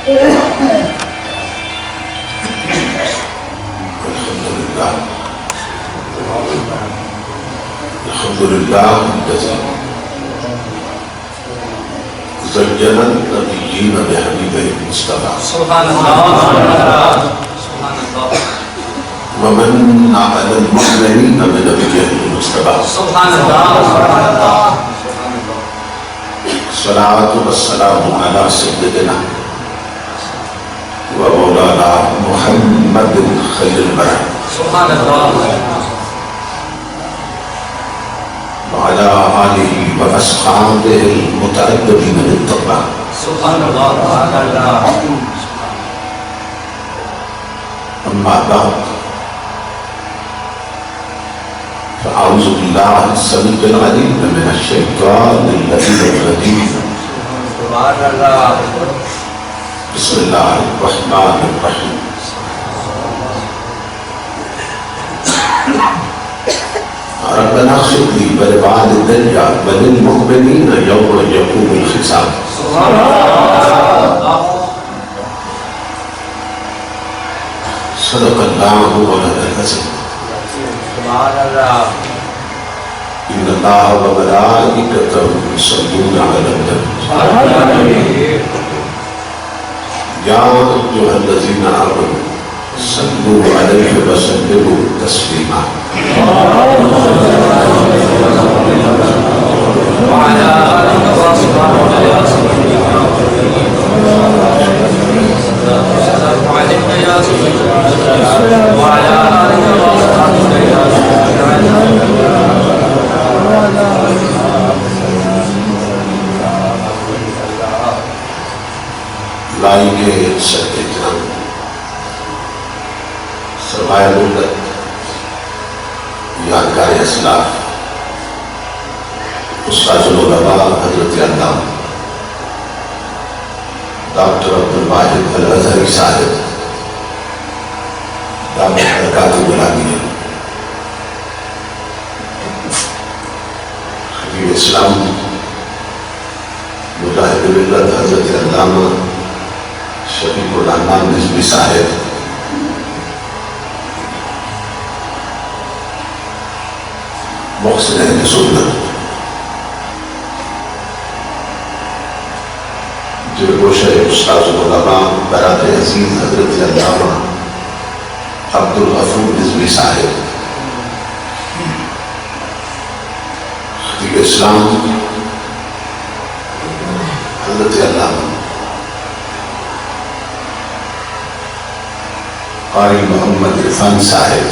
الحمدللہ الذی زین النبیین بحبیبہ المصطفیٰ سبحان اللہ سبحان اللہ ومن علی المؤمنین بنبیہ المصطفیٰ سبحان اللہ سبحان اللہ الصلاۃ والسلام علی سیدنا و مولانا محمد خیر البرر سبحان اللہ وعلى آله وأصحابه المتأدبين بالتقوى سبحان اللہ أما بعد فأعوذ بالله السميع العليم من الشيطان اللعين الرجيم سبحان اللہ بسم الله الرحمن الرحيم ربنا اغفر لي ولوالدي وللمؤمنين يوم يقوم الحساب سبحان اللہ صدق الله مولانا العظيم سبحان اللہ إن الله وملائكته يصلون على النبي يا أيها الذين آمنوا صلوا عليه وسلموا تسليما وعلى آلہ وصحبہ لائیں گے شرط جان سرمایہ ملت یادگار اسلاف استاد العلماء حضرت علامہ ڈاکٹر عبدالواحد الازہری صاحب دامت برکاتہ العالیہ خلیل اسلام مجاہد ملت حضرت علامہ شفیق الرحمن نجمی صاحب محسن اہل سنت جلگوشہ استاذ العلماء برادر عزیز حضرت علامہ عبدالغفور نجمی صاحب خطیب اسلام حضرت علامہ قاری محمد عرفان صاحب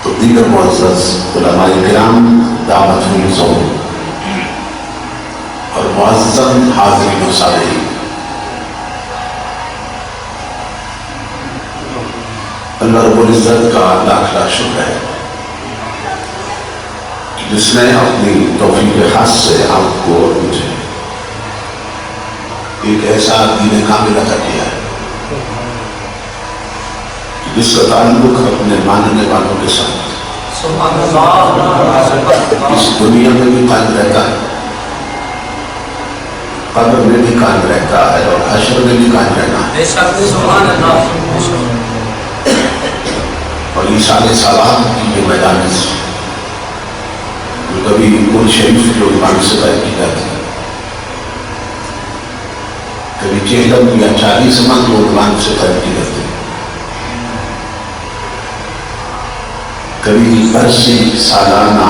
تو دیگر معزز علماء کرام دعوت فیضوں اور معزز حاضرین و سامعین، اللہ رب العزت کا لاکھ لاکھ شکر ہے جس نے اپنی توفیق خاص سے آپ کو اور مجھے ایک ایسا دین کامل عطا کیا ہے جس کا تعلق اپنے ماننے والوں کے ساتھ سبحان اللہ اس دنیا میں بھی قائم رہتا ہے، قبر میں بھی قائم رہتا ہے اور حشر میں بھی قائم رہنا ہے۔ بے شک سبحان اللہ اور یہ سارے سوال کی یہ مجالس جو کبھی قرآن شریف کے عنوان سے بیان کی جاتی ہے، کبھی چہلم یا 40 ماہ کے عنوان سے بیان کی جاتی ہے، کبھی برسی سالانہ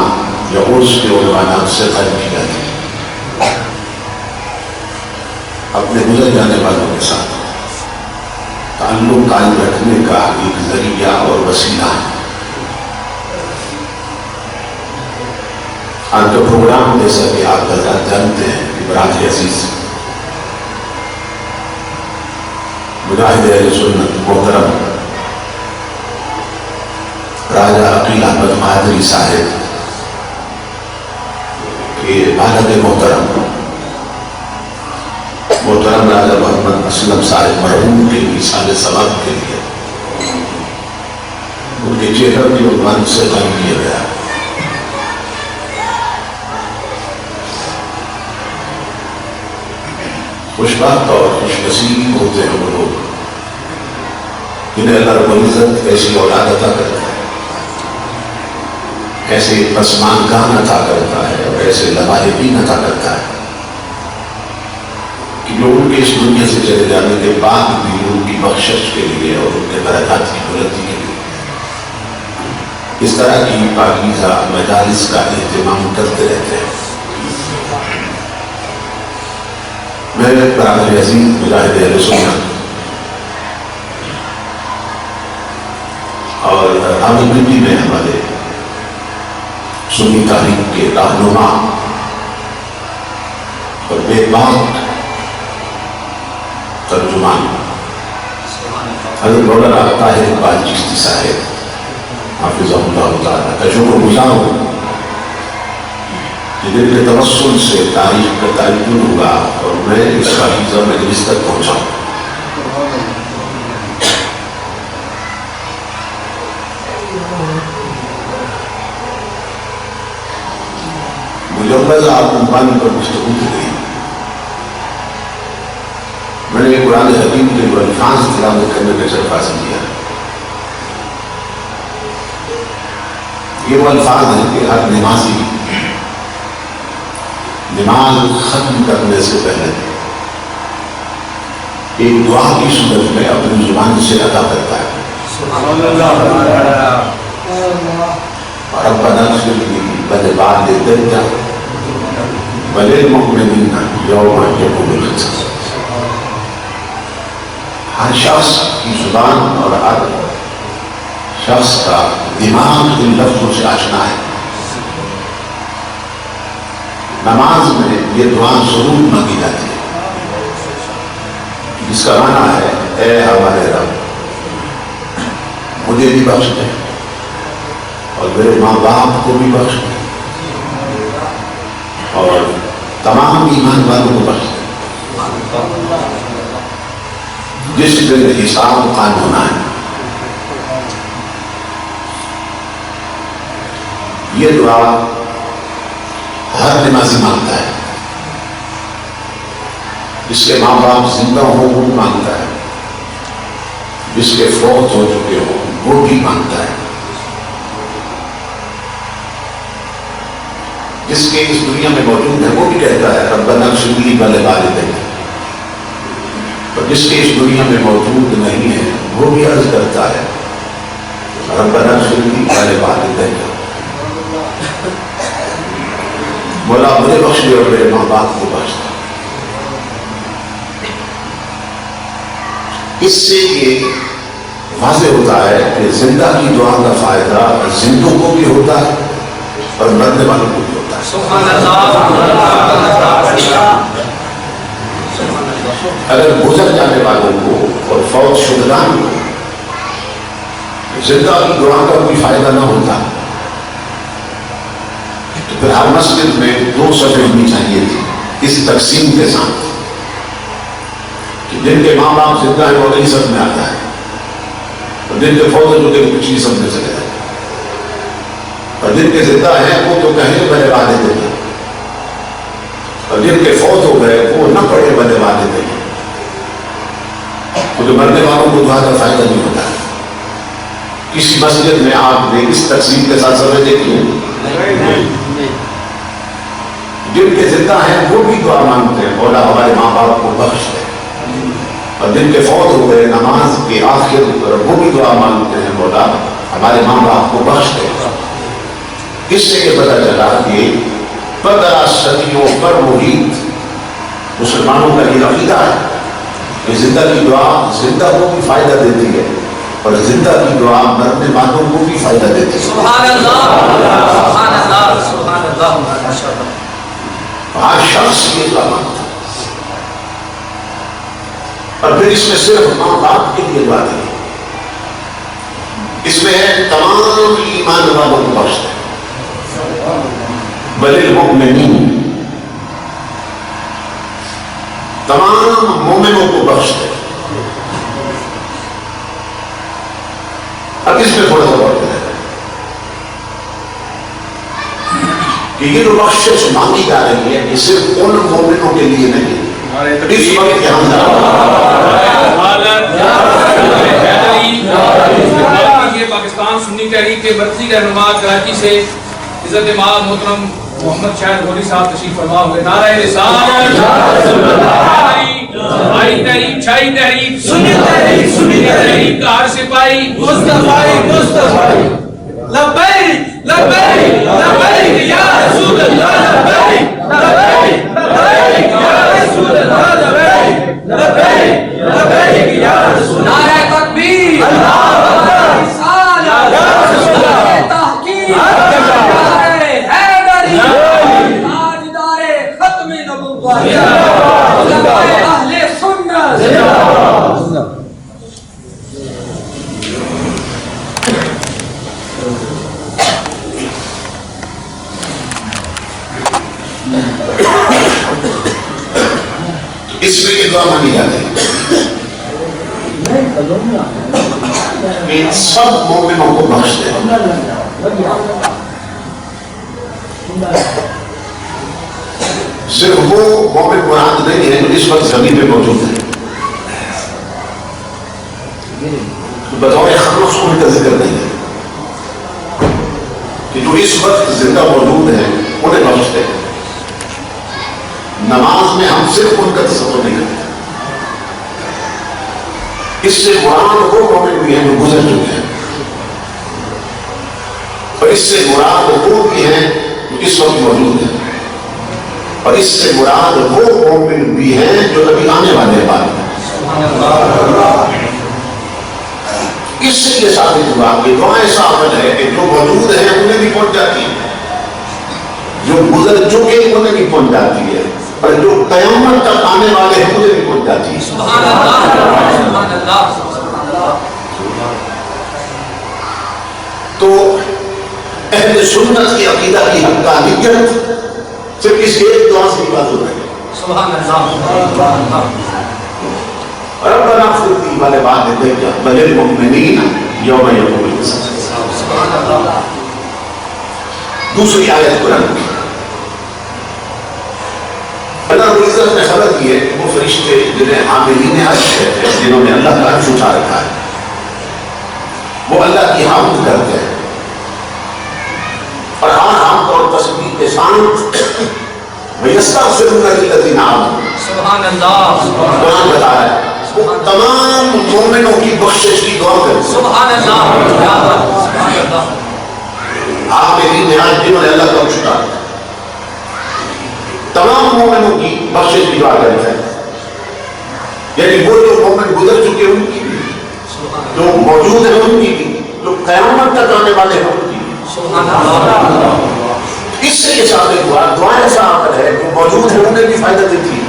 یا عرس کے عنوانات سے بیان کی جاتی ہے۔ اپنے گزر جانے والوں کے ساتھ تعلق قائم رکھنے کا ایک ذریعہ اور وسیلہ ہے۔ آج کا پروگرام جیسا کہ آپ حضرات جانتے ہیں کہ برادر عزیز مجاہد اہل سنت محترم راجہ عقیل احمد مہادری صاحب کے والد محترم راجہ محمد اسلم صاحب مرحوم کے ایصال ثواب کے لیے ان کے چہرہ کے عنوان سے قائم کیا گیا۔ خوشبخت اور خوش نصیب ہوتے ہیں وہ لوگ جنہیں اللہ رب العزت ایسی اولاد عطا کرتا ہے، ایسے پسماندگان عطا کرتا ہے اور ایسے لواحقین عطا کرتا ہے کہ جو ان کے اس دنیا سے چلے جانے کے بعد بھی ان کی بخشش کے لیے اور ان کے برکات کی بلندی کے لیے اس طرح کی پاکیزہ مجالس کا اہتمام کرتے رہتے ہیں۔ میرے برادر عزیز مجاہد اہل سنت اور راولپنڈی میں ہمارے سنی تاریخ کے رہنما اور بے باک ترجمان حضرت مولانا طاہر اقبال چشتی صاحب حافظ اللہ تعالیٰ کا شکر گزار ہوں کہ جن کے توسل سے تاریخ کا تعین ہوا اور میں اس پاکیزہ مجلس تک پہنچا ہوں۔ مجوز آپ عنوان پر گفتگو کی گئی، میں نے قرآن حکیم کے جو الفاظ تلاوت کرنے کا شرف حاصل کیا، یہ وہ الفاظ ہیں کہ ہر نمازی نماز ختم کرنے سے پہلے ایک دعا کی صورت میں اپنی زبان سے ادا کرتا ہے، ربنا اغفر لي ولوالدي وللمؤمنين يوم يقوم الحساب۔ ہر شخص کی زبان اور ہر شخص کا دماغ ان لفظوں سے آشنا ہے۔ نماز میں یہ دعا ضرور مانگی جاتی ہے جس کا معنی ہے اے ہمارے رب مجھے بھی بخش دے اور میرے ماں باپ کو بھی بخش دے اور تمام ایمان والوں کو بخش دے، جس دن حساب قائم ہونا ہے۔ یہ دعا ہر نمازی مانگتا ہے، جس کے ماں باپ زندہ ہوں وہ بھی مانگتا ہے، جس کے فوت ہو چکے ہوں وہ بھی مانگتا ہے، جس کے اس دنیا میں موجود ہے وہ بھی کہتا ہے ربنا اغفر لي ولوالدي، اور جس کے اس دنیا میں موجود نہیں ہے وہ بھی عرض کرتا ہے ربنا اغفر لي ولوالدي، مولا مجھے بخش دے اور میرے ماں باپ کو بخش دے۔ اس سے یہ واضح ہوتا ہے کہ زندہ کی دعا کا فائدہ زندوں کو بھی ہوتا ہے اور مرنے والوں کو بھی ہوتا ہے۔ اگر گزر جانے والوں کو اور فوت شدگان کو زندہ کی دعا کا کوئی فائدہ نہ ہوتا تو پھر ہر مسجد میں دو صفیں ہونی چاہیے تھی اس تقسیم کے ساتھ کہ جن کے ماں باپ زندہ ہیں وہ نہیں سب میں آتا ہے اور جن کے فوت ہو گئے کچھ نہیں سب میں چلے جاتے، اور جن کے زندہ ہیں وہ تو کہیں بڑے والے دیں اور جن کے فوت ہو گئے وہ نہ پڑھے بڑے والے دیں، کیونکہ مرنے والوں کو دعا کا فائدہ نہیں ہوتا ہے۔ کسی مسجد میں آپ نے اس تقسیم کے ساتھ سمجھ دیکھی ہے، جن کے زندہ ہیں وہ بھی دعا مانگتے ہیں مولا ہمارے ماں باپ کو بخش دے، اور جن کے فوت ہو گئے نماز کے آخر پر وہ بھی دعا مانگتے ہیں مولا ہمارے ماں باپ کو بخش دے۔ اس سے یہ پتہ چلا کہ 15 صدیوں پر محیط مسلمانوں کا یہ عقیدہ ہے کہ زندہ کی دعا زندہ کو بھی فائدہ دیتی ہے اور زندہ کی دعا مرنے والوں کو بھی فائدہ دیتی ہے۔ سبحان اللہ، سبحان اللہ، سبحان اللہ، ماشاء اللہ۔ ہر شخص یہ دعا مانگتا ہے، اور پھر اس میں صرف ماں باپ کے لیے دعا نہیں، اس میں ہے تمام ایمان والوں کو بخش دے، وللمؤمنین، تمام مومنوں کو بخش دے۔ اب اس میں تھوڑا سا غور کریں کہ یہ جو بخشش مانگی جا رہی ہے یہ صرف ان مومنوں کے لیے نہیں، اس وقت کے یہ پاکستان سنی تحریک کے مرکزی رہنما کراچی سے عزت مآب محترم محمد شاہد غوری صاحب تشریف فرما ہوئے. نعرہ رسالت، بھائی تحریک، چھائی تحریک، سنی تحریک، سنی تحریک کا ہر سپاہی مصطفی مصطفی. لبیک لبیک لبیک یا رسول اللہ، لبیک لبیک لبیک یا رسول اللہ، لبیک لبیک لبیک یا رسول اللہ. نعرہ تکبیر، اللہ اکبر، رسالت، نعرہ تحقیق، نعرہ حیدری، تاجدار ختم نبوت، علماء اہل سنت. اس میں یہ دعا مانی جاتی ہے کہ سب مومنوں کو بخش دے. صرف وہ مومن مراد نہیں ہے جو اس وقت زمین پہ موجود ہے. بطور خلوص ان کا ذکر نہیں ہے کہ جو اس وقت زندہ موجود ہے انہیں بخش دے. نماز میں ہم صرف ان کا تصور نہیں کرتے. اس سے مراد وہ مومن بھی ہیں جو گزر چکے ہیں، اور اس سے مراد وہ بھی ہیں جو اس وقت موجود ہیں، اور اس سے مراد وہ مومن بھی ہیں جو ابھی آنے والے ہیں. اس سے یہ ثابت ہوا کہ دعائیں ثابت ہے کہ جو موجود ہیں انہیں بھی پہنچ جاتی ہے، جو گزر چکے انہیں بھی پہنچ جاتی ہے، اور جو قیامت تک آنے والے ہیں انہیں بھی پہنچ جاتی ہے. سبحان اللہ، سبحان اللہ، سبحان اللہ. تو اہل سنت کی عقیدہ کی حقانیت صرف اس ایک دعا سے بات ہو رہی ہے. سبحان اللہ. ربنا اغفر لي وللمؤمنين يوم يقوم الحساب. سبحان اللہ. دوسری آیت قرآن کی اللہ رب العزت نے خبر کی ہے کہ وہ فرشتے جنہیں عاملین عرش کہتے ہیں، جنہوں نے اللہ کا عرش اٹھا رکھا ہے، وہ اللہ کی حمد کرتے ہیں اور عام طور تسبیح کے ساتھ وَيَسْتَغْفِرُونَ لِلَّذِينَ آمَنُوا. سبحان اللہ. قرآن بتا رہا ہے وہ تمام مومنوں کی بخشش کی دعا کرتے ہیں. سبحان اللہ. سبحان اللہ. عاملین عرش جنہوں نے اللہ کا عرش اٹھا رکھا ہے تمام مومنوں کی بخشش کی دعا کرتے ہیں. یعنی وہ جو مومن گزر چکے ان کی بھی، جو موجود ہیں ان کی بھی، جو قیامت تک آنے والے ہیں ان کی بھی. سبحان اللہ. اس سے یہ ثابت ہوا دعائیں ثابت ہے جو موجود ہیں انہیں بھی فائدہ دیتی ہے،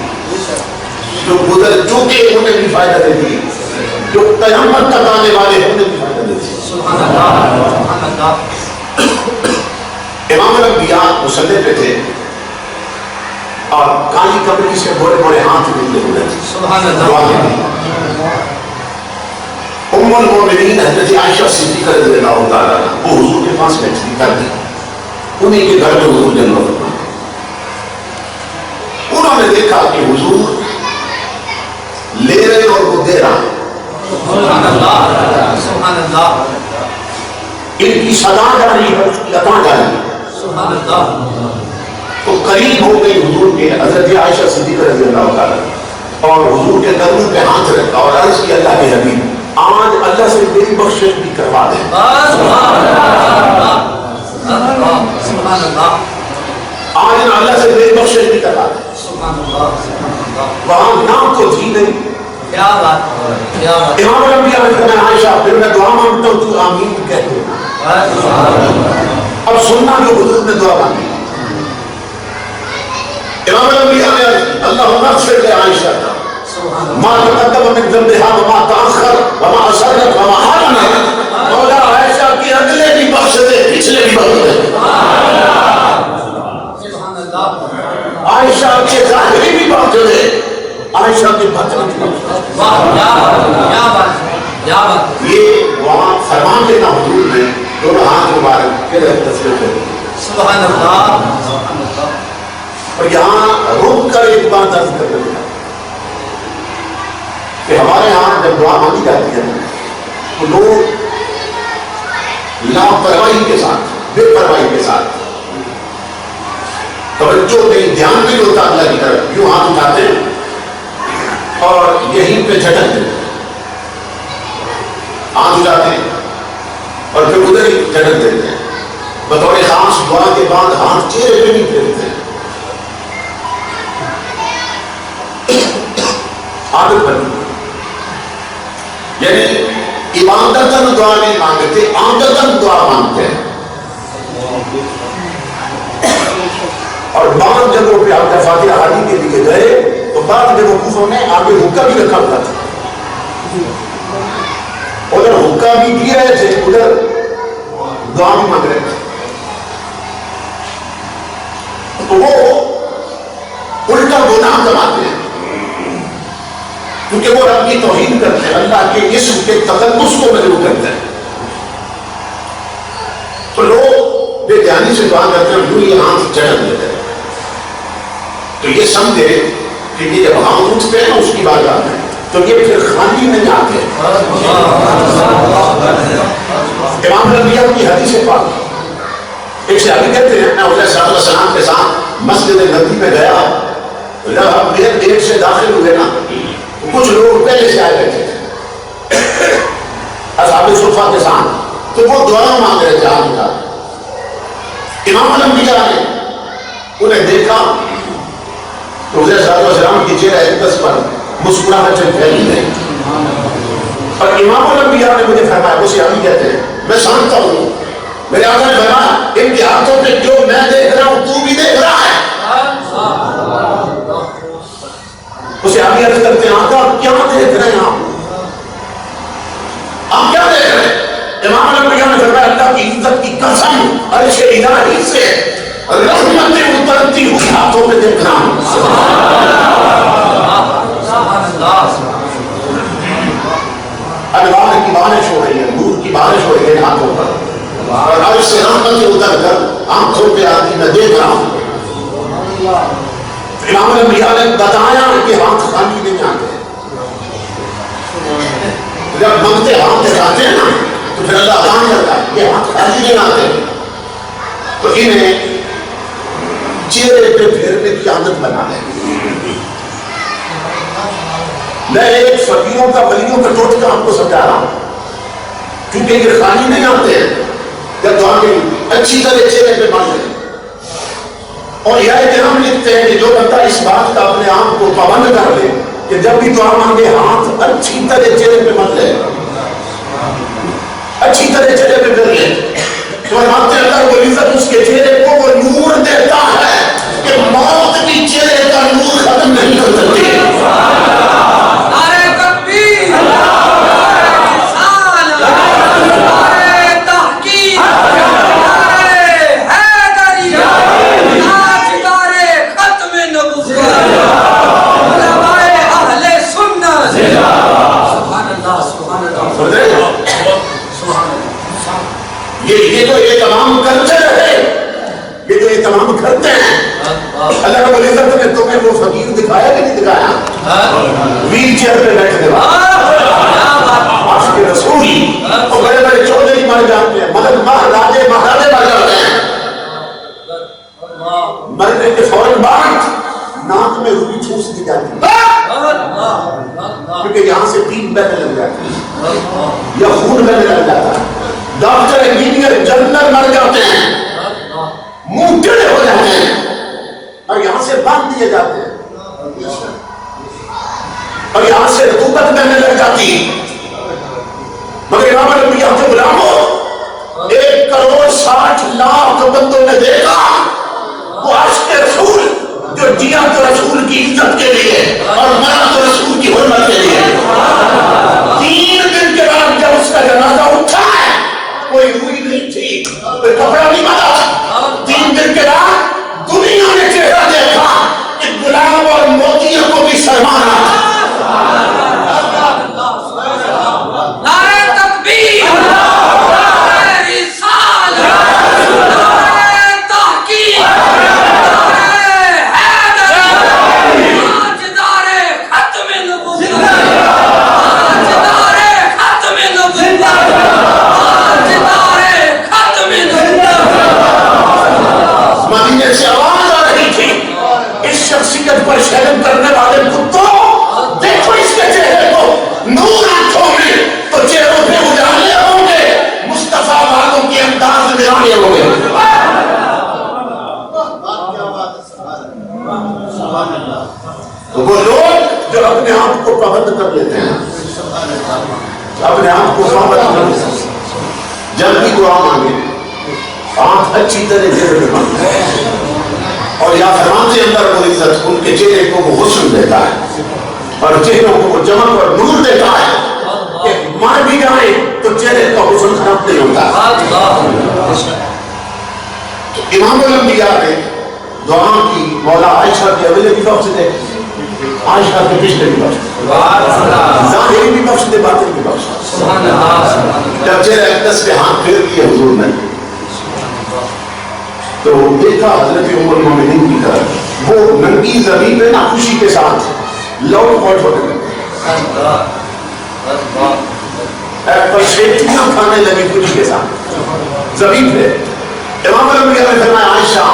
جو گزر چکے انہیں بھی فائدہ دیتی ہے، جو قیامت تک آنے والے ہیں انہیں بھی فائدہ دیتی ہے. سبحان اللہ. سبحان اللہ. امام الانبیاء مصلی پہ تھے اور کالی کپڑی سے بڑے بڑے ہاتھ نکلے ہوئے تھے. سبحان اللہ. دعا کے لیے ام المومنین حضرت عائشہ صدیقہ رضی اللہ تعالیٰ عنہ وہ حضور کے پاس بیٹھی کر دی. انہیں کے گھر میں حضور جنم فرمایا. انہوں نے دیکھا کہ حضور لے رہے اور وہ دے رہا. سبحان اللہ. سبحان اللہ. ان کی صدا جاری ہے، اس کی عطا جاری ہے. سبحان اللہ. تو قریب ہو گئی حضور کے حضرت عائشہ صدیقہ رضی اللہ تعالیٰ اور حضور کے قدموں پہ ہاتھ رکھا اور عرض کی اللہ کے حبیب آج اللہ سے میری بخشش بھی کروا دیں. سبحان اللہ. سبحان اللہ. آج اللہ سے میری بخشش بھی کروا دیں. سبحان اللہ. سبحان اللہ. وہاں نام تو تھی نہیں. کیا بات ہے، کیا بات ہے. امام الانبیاء نے فرمایا عائشہ پھر میں دعا مانگتا ہوں تو آمین کہتے ہیں. اب سننا جو حضور نے دعا مانگی. امام الانبیاء نے اللہم اغفر لعائشہ ما تقدم من ذنبها وما تأخر وما أسرت وما أعلنت. مولا عائشہ کی اگلے بھی بخش دے پچھلے بھی بخش دے. سبحان اللہ. عائشہ کے ظاہری بھی بخش دے، عائشہ کے باطنی بھی بخش دے. واہ، کیا بات ہے، کیا بات ہے، کیا بات ہے. یہ وہاں فرمان دینا حضور نے دونوں ہاتھ مبارک کے تصویر کر دی. سبحان اللہ. سبحان اللہ. اور یہاں رک کر ایک بات عرض کر دیا جب دعا مانگی جاتی ہے تو لوگ لاپرواہی کے ساتھ، بے پرواہی کے ساتھ، توجہ نہیں، دھیان نہیں ہوتا اللہ کی طرف، یوں ہاتھ اٹھاتے ہیں اور یہیں پہ جھٹک دیتے ہیں، ہاتھ اٹھاتے ہیں اور پھر ادھر ہی جھٹک دیتے ہیں، بطور خاص دعا کے بعد ہاتھ چہرے پہ نہیں پھیرتے ہیں۔ عادت بنی، یعنی عبادتاً دعا نہیں مانگتے، عادتاً دعا مانگتے ہیں۔ اور بعض جگہوں پہ آپ جب فاتحہ حالی کے لیے گئے تو بعض جگہوں کوفہ میں آگے حکہ بھی رکھا ہوا تھا، ادھر حکہ بھی پی رہے تھے، ادھر دعا بھی مانگ رہے تھے، تو وہ الٹا گناہ کماتے ہیں، کیونکہ وہ رب کی توہین کرتے ہیں، اللہ کے اسم کے تقدس کو مجروح کرتے ہیں۔ تو لوگ بے دھیانی سے دعا کرتے ہیں، یوں یہ ہاتھ جھٹک دیتے ہیں، تو یہ سمجھے کہ یہ جب ہم اٹھتے ہیں اس کی بارگاہ میں تو یہ پھر خالی نہیں آتے۔ امام الانبیاء کی حدیث پاک، ایک صحابی کہتے ہیں میں حضرت صلی اللہ علیہ وسلم کے ساتھ مسجد نبوی میں گیا، جب ہم دیر دیر سے داخل ہوئے نا کچھ لوگ پہلے سے آئے بیٹھے تھے اصحاب صفہ کے ساتھ، تو وہ دعا مانگ رہے تھے ہاتھ اٹھا کے۔ امام الانبیاء نے انہیں دیکھا تو حضرت صلی اللہ علیہ وسلم کی چہرہ اقدس پر مسکراہٹیں پھیلی گئی، اور امام الانبیاء نے مجھے فرمایا، وہ صحابی کہتے ہیں میں سمجھتا ہوں میرے آقا نے فرمایا ان کے ہاتھوں پہ جو میں دیکھ رہا ہوں تو بھی دیکھ رہا ہے۔ اسے آگے عرض کرتے ہیں آقا کیا دیکھ رہے ہیں آپ کیا دیکھ رہے ہیں؟ امام الانبیاء نے فرمایا اللہ کی عزت کی قسم عرش الہی سے رحمتیں اترتی ہوئی ہاتھوں پہ دیکھ رہا ہوں۔ انوار کی بارش ہو رہی ہے، نور کی بارش ہو رہی ہے ہاتھوں پر، اور عرش سے رحمتیں اتر کر آنکھوں پہ آتی میں دیکھ رہا ہوں۔ امام الانبیاء نے بتایا کہ ہاتھ خالی نہیں آتے، جب منگتے ہاتھ دکھاتے ہیں نا تو پھر اللہ کام کرتا ہے، یہ ہاتھ خالی نہیں آتے، تو انہیں چہرے پہ پھیرنے کی عادت بنا ہے۔ میں ایک فقیروں کا ولیوں کا ٹوٹکا آپ کو سمجھا رہا ہوں، کیونکہ یہ خالی نہیں آتے ہیں، جب دعا کے اچھی طرح چہرے پہ مان لیں۔ اور یہ ہم لکھتے ہیں کہ جو بندہ اس بات کا اپنے آپ کو پابند کر لے کہ جب بھی دعا مانگے ہاتھ اچھی طرح چہرے پہ مت لے، اچھی طرح چہرے پہ کر لے، تو فرماتے ہیں اللہ کو عزت اس کے چہرے کو وہ نور دیتا ہے کہ موت بھی چہرے کا نور ختم نہیں کر سکتی۔ نعرہ تکبیر، نعرہ رسالت، نعرہ تحقیق، نعرہ حیدری، تاجدار ختم نبوت، علماء اہل سنت۔ سبحان اللہ، سبحان اللہ، یہ تو یہ تمام کرتے رہے، یہ تو یہ تمام کرتے ہیں۔ اللہ رب العزت نے تمہیں وہ فقیر دکھایا کہ نہیں دکھایا؟ ویل چیئر پہ بیٹھنے والا عاشق رسول، اور بڑے بڑے چودھری مر جاتے ہیں، مدد مہاراجے مہاراجے مر جاتے ہیں، مرنے کے فوراً بعد ناک میں روئی ٹھوس دی جاتی ہے کیونکہ یہاں سے پیپ بہنے لگ جاتی ہے یا خون بہنے لگ جاتا ہے۔ ڈاکٹر انجینئر جنرل مر جاتے ہیں، منہ ٹیڑھے ہو جاتے ہیں اور یہاں سے باندھ دیے جاتے ہیں، اور یہاں سے رطوبت بہنے لگ جاتی ہے۔ مگر امام الانبیاء کے غلاموں 1,60,00,000 بندوں نے دیکھا وہ عاشق رسول جو جیا تو رسول کی عزت کے لیے اور مرا تو رسول کی حرمت کے لیے۔ 3 دن کے بعد جب اس کا جنازہ اٹھا ہے کوئی روئی نہیں تھی، کوئی کپڑا نہیں بنا۔ 3 دن کے بعد دنیا نے چہرہ دیکھا کہ گلاب اور موتیوں کو بھی شرمانا۔ نعرہ تکبیر، نعرہ رسالت، نعرہ تحقیق، نعرہ حیدری، تاجدار ختم نبوت۔ پابند کر لیتے ہیں، اپنے آپ کو پابند کر لیتے ہیں. جب بھی دعا مانگے آنکھ اچھی طرح چہرے پہ مانگے، اور یا فرمان سے اندر وہ عزت ان کے چہرے کو وہ حسن دیتا ہے اور چہروں کو وہ چمک اور نور دیتا ہے کہ مر بھی جائیں تو چہرے کا حسن خراب نہیں ہوتا. تو امام الانبیاء نے دعا کی مولا عائشہ کے اگلے بھی بخش دے، عائشہ کے پچھلے بھی بخش دے، ظاہری بھی بخش دے، باطن بھی بخش دے. جب چہرے اقدس پہ ہاتھ پھیر دیے حضور نے تو دیکھا حضرت ام المومنین کی طرف، وہ ننگی زمین پہ نا خوشی کے ساتھ لوٹ پوٹ ہونے لگے، ایپل شیکیاں کھانے لگی خوشی کے ساتھ زمین پہ. امام الانبیاء نے فرمایا عائشہ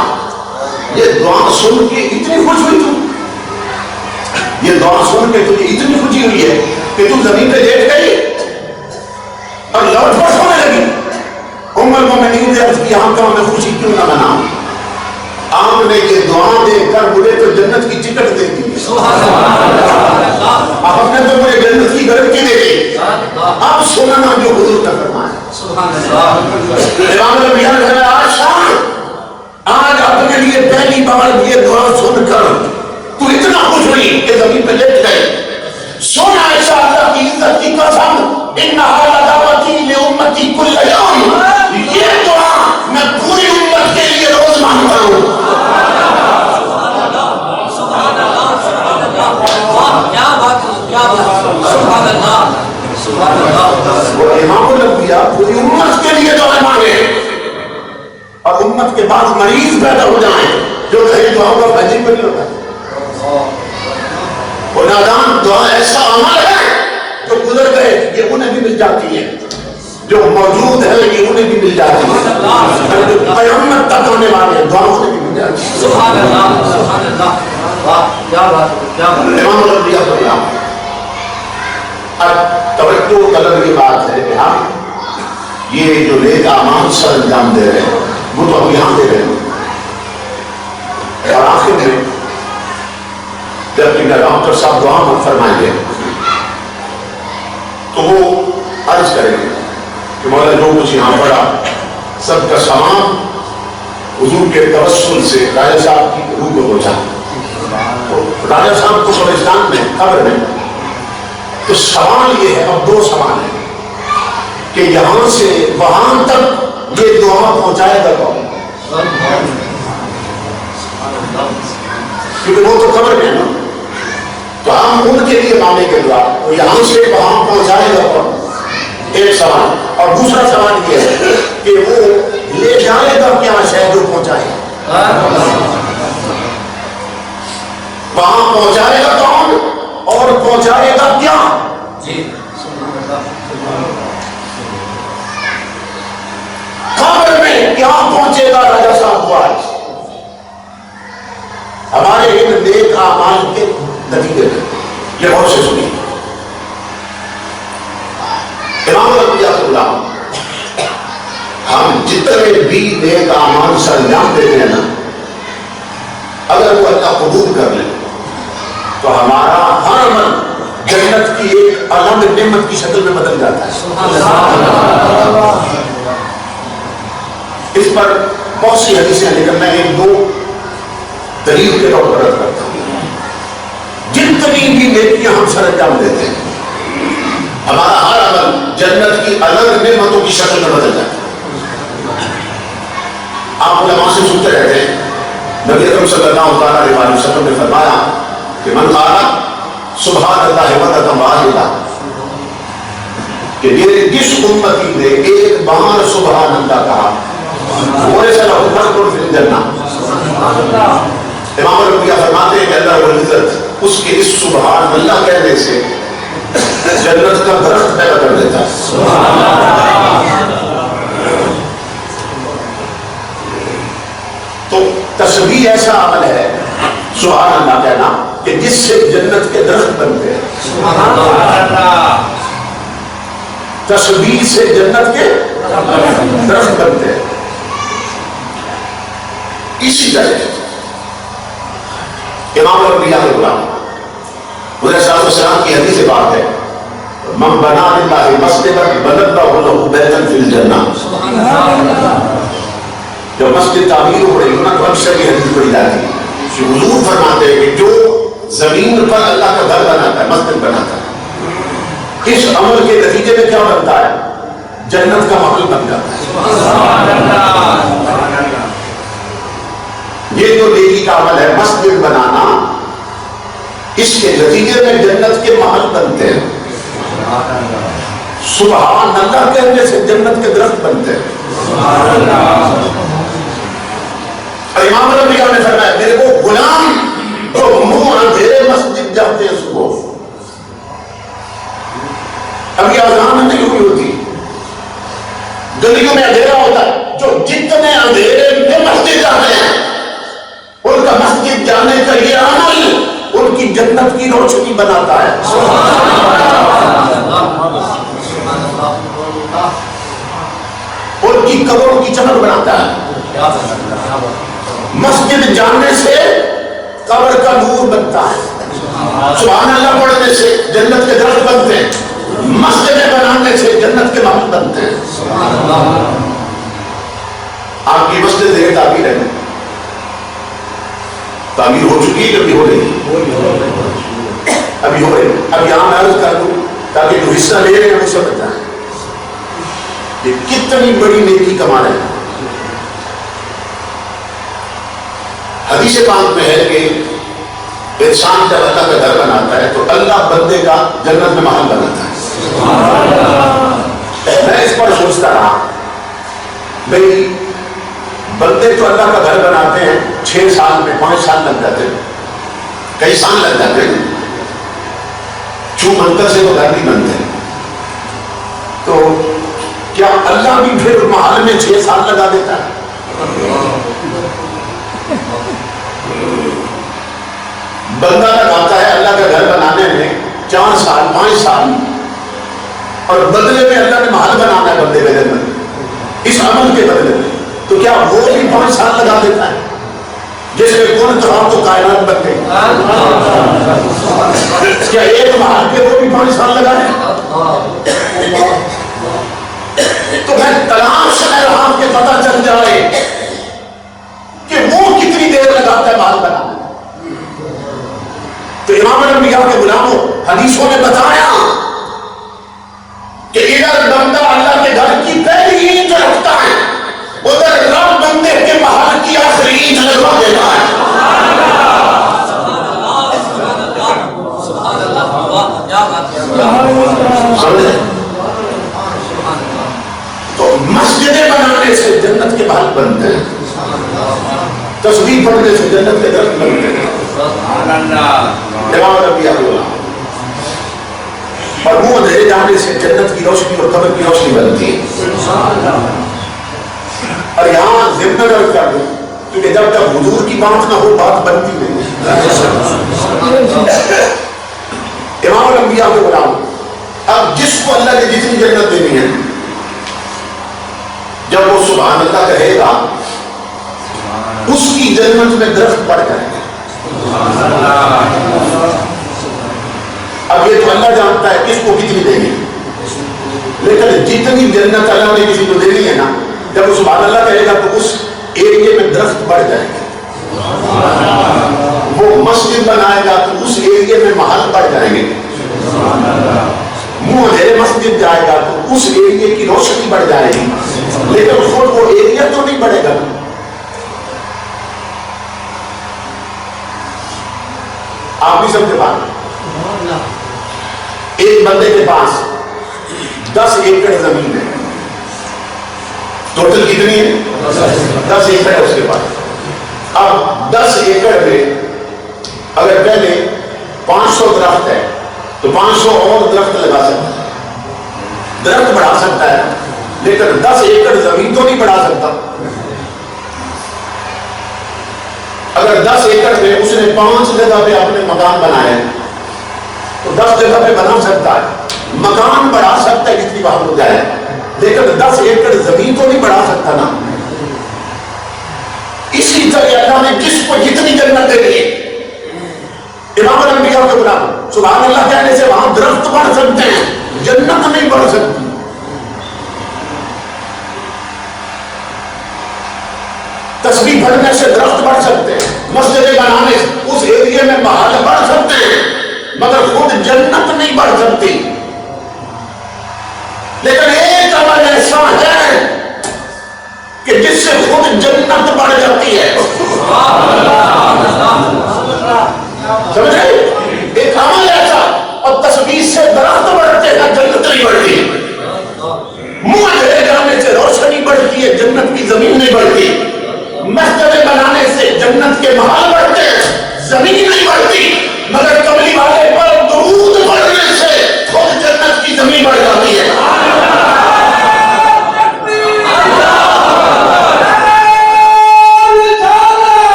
یہ دعا سن کے اتنی خوش ہوئی تو، یہ دعا سن کے تجھے اتنی خوشی ہوئی ہے کہ تو زمین پہ لیٹ گئی اور لوٹ پوٹ ہونے لگی. ام المومنین نے عرض کی ہم کا میں خوشی کیوں نہ مناؤں، آپ نے یہ دعا دے کر مجھے تو جنت کی ٹکٹ دے دی، آپ نے تو مجھے جنت کی گارنٹی دے دی، آپ سننا جو حضور کا فرمان ہے. امام الانبیاء نے کہا عائشہ آج اپنے لیے پہلی بار یہ دعا سن کر تو اتنا خوش ہوئی کہ زمین پہ لیٹ گئے. سن عائشہ اللہ کی عزت کی قسم انہا لدعوتی لامتی کل یوم، یہ دعا میں پوری امت کے لیے روز مانگتا ہوں. امام الانبیاء پوری امت کے لیے دعا مانگے اور امت کے بعد مریض پیدا ہو جائیں جو کہیں دعا کا فائدہ نہیں ہوتا. وہ نادان دعا ایسا عمل ہے جو گزر گئے یہ انہیں بھی مل جاتی ہے، جو موجود ہے یہ انہیں بھی مل جاتی ہے، جو قیامت تک آنے والے دعا انہیں بھی مل جاتی ہے. سبحان اللہ سبحان اللہ. کیا بات کیا بات. امام الانبیاء صلی اللہ. اب توجہ طلب یہ بات ہے کہ ہم یہ جو نیک اعمال سر انجام دے رہے ہیں وہ تو ہم یہاں دے رہے ہیں، اور آخر میں جب کہ ڈاکٹر صاحب دعا مت فرمائیں گے تو وہ عرض کریں گے کہ مولا جو کچھ یہاں پڑا سب کا سامان حضور کے توسل سے راجہ صاحب کی روح کو پہنچا. راجہ صاحب کو قبرستان میں قبر میں تو سوال یہ ہے، اب دو سوال ہیں کہ یہاں سے وہاں تک یہ دعا پہنچائے گا کون، کیونکہ وہ تو قبر میں نا، تو ہم ان کے لیے مانگے کے دعا تو یہاں سے وہاں پہنچائے گا کون، ایک سوال. اور دوسرا سوال یہ ہے کہ وہ لے جائے گا کیا شاید جو پہنچائے وہاں پہنچائے گا کون اور پہنچائے گا کیا. قبر میں کیا پہنچے گا راجہ صاحب کو آج ہمارے ان نیک اعمال کے نتیجے میں. یہ غور سے سنیے. امام الانبیاء صلی اللہ علیہ وسلم ہم جتنے بھی نیک اعمال سر انجام دیتے ہیں نا، اگر وہ اللہ قبول کر لے تو ہمارا ہر عمل جنت کی ایک الگ نعمت کی شکل میں بدل جاتا ہے. اس پر بہت سی حدیثیں لیکن میں ایک دو دلیل کے طور پر رد کرتا ہوں. جتنی بھی نیکیاں ہم سر انجام دیتے ہیں ہمارا ہر عمل جنت کی الگ نعمتوں کی شکل میں بدل جاتا ہے. آپ علماء سے سنتے رہتے ہیں نبی اکرم صلی اللہ علیہ وسلم نے فرمایا کہ من قال سبحان اللہ مرۃ واحدہ، کہ میرے جس امتی نے ایک بار سبحان اللہ کہا وَلَيْسَ لَهُ حَقٌّ فِي الْجَنَّةِ. امام الانبیاء فرماتے ہیں کہ اللہ رب العزت اس کے اس سبحان اللہ کہنے سے جنت کا درخت پیدا کر دیتا ہے. تو تسبیح ایسا عمل ہے سبحان اللہ کہنا کہ جس سے جنت کے درخت بنتے ہیں. تسبیح سے جنت کے درخت بنتے ہیں. اسی طرح امام الانبیاء کے غلام حضور صلی اللہ علیہ وسلم کی حدیث بات ہے، من بنا للہ مسجدا بنى الله له بیتا فی الجنہ. جب مسجد تعمیر ہو رہی ہو نا تو اکثر یہ حدیث پڑھی جاتی ہے کہ حضور فرماتے ہیں کہ جو زمین پر اللہ کا گھر بناتا ہے، مسجد بناتا ہے، اس عمل کے نتیجے میں کیا بنتا ہے؟ جنت کا محل بن جاتا ہے. یہ جو نیکی کا عمل ہے مسجد بنانا، اس کے نتیجے میں جنت کے محل بنتے ہیں. سبحان اللہ کہنے سے جنت کے درخت بنتے ہیں. اور امام الانبیاء نے فرمایا میرے وہ غلام جو منہ اندھیرے مسجد جاتے ہیں صبح، ابھی اذان نہیں ہوئی ہوتی، گلیوں میں اندھیرا ہوتا ہے، جو جتنے اندھیرے میں مسجد جاتے ہیں ان کا مسجد جانے کا یہ عمل ان کی جنت کی روشنی بناتا ہے. ان کی قبروں کی چمک بناتا ہے. مسجد جانے سے قبر کا نور بنتا ہے. سبحان اللہ پڑھنے سے جنت کے درخت بنتے ہیں. مسجدیں بنانے سے جنت کے محل بنتے ہیں. آپ کی مسجد ہے تعمیر ہے، تعمیر ہو چکی ہے، ابھی ہو رہی ہے، ابھی ہو رہی ہے. اب یہاں میں عرض کر دوں تاکہ جو حصہ لے رہے ہیں وہ سمجھ جائیں یہ کتنی بڑی نیکی کما رہے ہیں. حدیث پاک میں ہے کہ انسان جب اللہ کا گھر بناتا ہے تو اللہ بندے کا جنت میں محل بناتا ہے. میں اس پر سوچتا رہا بھئی بندے تو اللہ کا گھر بناتے ہیں 6 سال میں 5 سال لگ جاتے ہیں، کئی سال لگ جاتے ہیں، چوں منتر سے تو گھر نہیں بنتے. تو کیا اللہ بھی پھر محل میں 6 سال لگا دیتا ہے؟ بندہ لگاتا ہے اللہ کا گھر بنانے میں 4 سال 5 سال، اور بدلے میں اللہ نے محل بنانا ہے بندے کے گھر میں اس عمل کے بدلے میں. تو کیا وہ بھی 5 سال لگا دیتا ہے جس میں کون تمام تو کائنات بن گئی؟ کیا ایک محل کے وہ بھی 5 سال لگا ہے؟ تو میں تلاش کر رہا کہ پتہ چل جائے کہ وہ کتنی دیر لگاتا ہے محل بنانے. تو امام الانبیاء کے غلاموں حدیثوں نے بتایا کہ ادھر بندہ اللہ کے گھر کی پہلی اینٹ رکھتا ہے، ادھر رب بندے کے محل کی آخری اینٹ لگوا دیتا ہے. تو مسجدیں بنانے سے جنت کے محل بنتے ہیں، تسبیح پڑھنے سے جنت کے درخت بنتے ہیں. امام الانبیاء کے غلام اور منہ اندھیرے جانے سے جنت کی روشنی اور قبر کی روشنی بنتی ہے. اور یہاں ضمن عرض کر دوں کیونکہ جب تک حضور کی بات نہ ہو بات بنتی نہیں. امام الانبیاء کے غلام اب جس کو اللہ نے جتنی جنت دینی ہے جب وہ سبحان اللہ کہے گا اس کی جنت میں درخت پڑ جائیں گے. اب یہ تو اللہ جانتا ہے کس کو کتنی دینی، لیکن جتنی جنت اللہ نے کسی کو دینی ہے نا، جب وہ سبحان اللہ کہے گا تو اس ایریے میں درخت بڑھ جائے گا. وہ مسجد بنائے گا تو اس ایریے میں محل بڑھ جائیں گے. منہ اندھیرے مسجد جائے گا تو اس ایریے کی روشنی بڑھ جائے گی، لیکن خود وہ ایریا تو نہیں بڑھے گا. آپ بھی سمجھے بات. ایک بندے کے پاس 10 ایکڑ زمین ہے، ٹوٹل کتنی ہے؟ 10 ایکڑ ہے اس کے پاس. اب 10 ایکڑ میں اگر پہلے 500 درخت ہے تو 500 اور درخت لگا سکتا ہے، درخت بڑھا سکتا ہے، لیکن 10 ایکڑ زمین تو نہیں بڑھا سکتا. اگر 10 ایکڑ میں اس نے 5 جگہ پہ اپنے مکان بنائے تو 10 جگہ پہ بنا سکتا ہے، مکان بڑھا سکتا ہے جتنی وہاں ہو جائے، لیکن 10 ایکڑ زمین تو نہیں بڑھا سکتا نا. اسی طرح اللہ نے جس کو جتنی جنت دے دی، امام الانبیاء کے غلام سبحان اللہ کہنے سے وہاں درخت بڑھ سکتے ہیں، جنت نہیں بڑھ سکتی۔ تسبیح پڑھنے سے درخت بڑھ سکتے ہیں، مسجدیں بنانے سے اس ایریے میں محل بڑھ سکتے ہیں، مگر خود جنت نہیں بڑھ سکتی۔ لیکن ایک عمل ایسا ہے کہ جس سے خود جنت بڑھ جاتی ہے، سمجھے؟ ایک عمل ایسا، اور تسبیح سے درخت بڑھتے ہیں، جنت نہیں بڑھتی۔ منہ اندھیرے جانے سے روشنی بڑھتی ہے، جنت کی زمین نہیں بڑھتی۔ مسجدیں بنانے سے جنت کے محل بڑھتے ہیں، زمین نہیں بڑھتی، مگر کملی والے پر درود پڑھنے سے خود جنت کی زمین بڑھ جاتی ہے۔